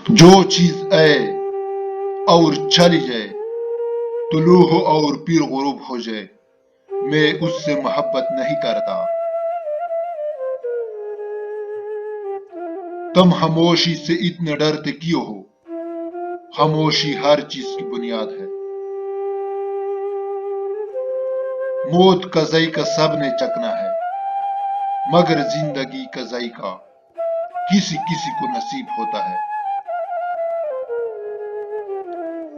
जो चीज आए और चली जाए, तुलू हो और फिर गुरूब हो जाए, मैं उससे मोहब्बत नहीं करता। तुम खामोशी से इतने डरते क्यों हो? खामोशी हर चीज की बुनियाद है। मौत का जायका सबने चखना है, मगर जिंदगी का जायका किसी किसी को नसीब होता है।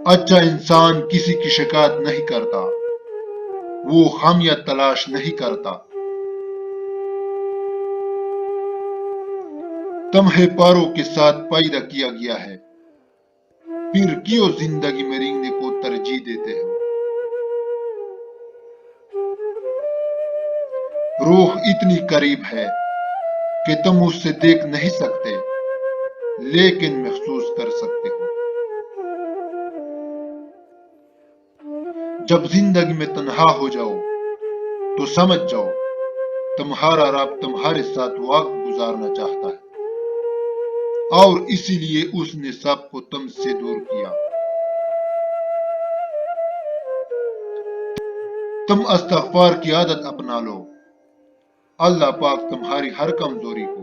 अच्छा इंसान किसी की शिकायत नहीं करता, वो खामियां तलाश नहीं करता। तुम्हें पारों के साथ पैदा किया गया है, फिर क्यों जिंदगी में रेंगने को तरजीह देते हो? रूह इतनी करीब है कि तुम उससे देख नहीं सकते, लेकिन महसूस कर सकते हो। जब जिंदगी में तन्हा हो जाओ तो समझ जाओ तुम्हारा रब तुम्हारे साथ वक्त गुजारना चाहता है, और इसीलिए उसने सबको तुमसे दूर किया। तुम इस्तग़फ़ार की आदत अपना लो, अल्लाह पाक तुम्हारी हर कमजोरी को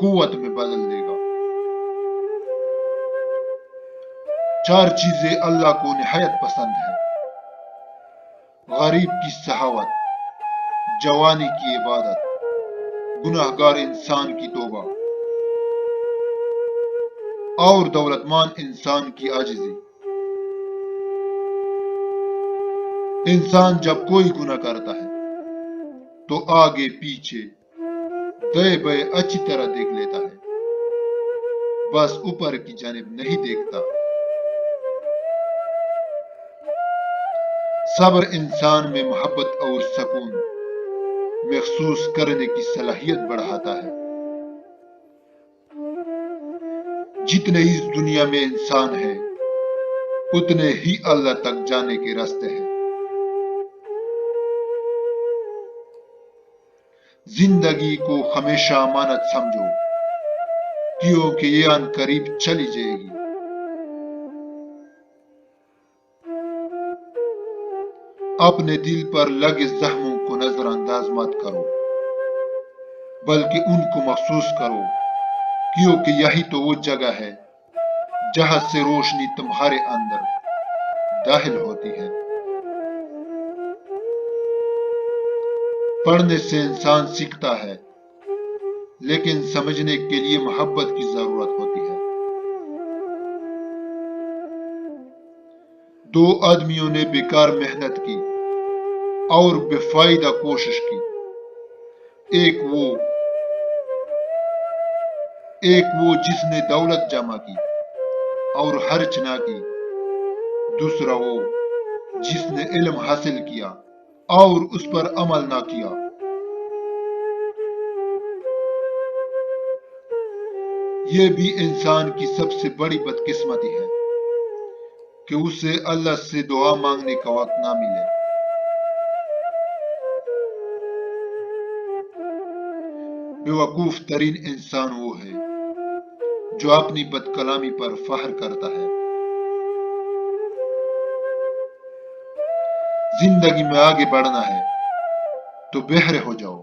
कुव्वत में बदल देगा। चार चीजें अल्लाह को निहायत पसंद है: गरीब की सहावत, जवानी की इबादत, गुनाहगार इंसान की तौबा और दौलतमंद इंसान की आजिज़ी। इंसान जब कोई गुनाह करता है तो आगे पीछे दाएं बाएं अच्छी तरह देख लेता है, बस ऊपर की जानिब नहीं देखता। सब्र इंसान में मोहब्बत और सुकून महसूस करने की सलाहियत बढ़ाता है। जितने इस दुनिया में इंसान है, उतने ही अल्लाह तक जाने के रास्ते हैं। जिंदगी को हमेशा अमानत समझो, क्योंकि ये अनकरीब चली जाएगी। अपने दिल पर लगे जख्मों को नजरअंदाज मत करो, बल्कि उनको महसूस करो, क्योंकि यही तो वो जगह है जहां से रोशनी तुम्हारे अंदर दाखिल होती है। पढ़ने से इंसान सीखता है, लेकिन समझने के लिए मोहब्बत की जरूरत होती है। दो आदमियों ने बेकार मेहनत की और बेफायदा कोशिश की। एक वो जिसने दौलत जमा की और खर्च ना की, दूसरा वो जिसने इल्म हासिल किया और उस पर अमल ना किया। ये भी इंसान की सबसे बड़ी बदकिस्मती है कि उसे अल्लाह से दुआ मांगने का वक्त ना मिले। बेवकूफ तरीन इंसान वो है जो अपनी बदकलामी पर फख्र करता है। जिंदगी में आगे बढ़ना है तो बहरे हो जाओ,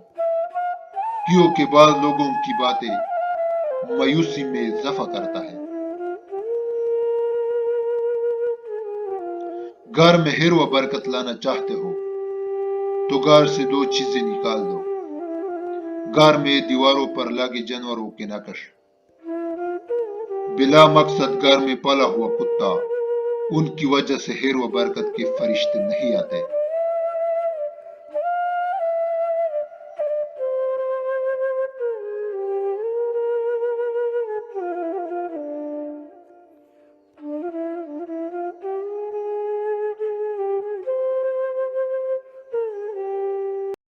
क्योंकि बाद लोगों की बातें मायूसी में इजाफा करता है। घर में खैर व बरकत लाना चाहते हो तो घर से दो चीजें निकाल दो: घर में दीवारों पर लगे जानवरों के नक्श, बिला मकसद घर में पला हुआ कुत्ता, उनकी वजह से खैर व बरकत के फरिश्ते नहीं आते।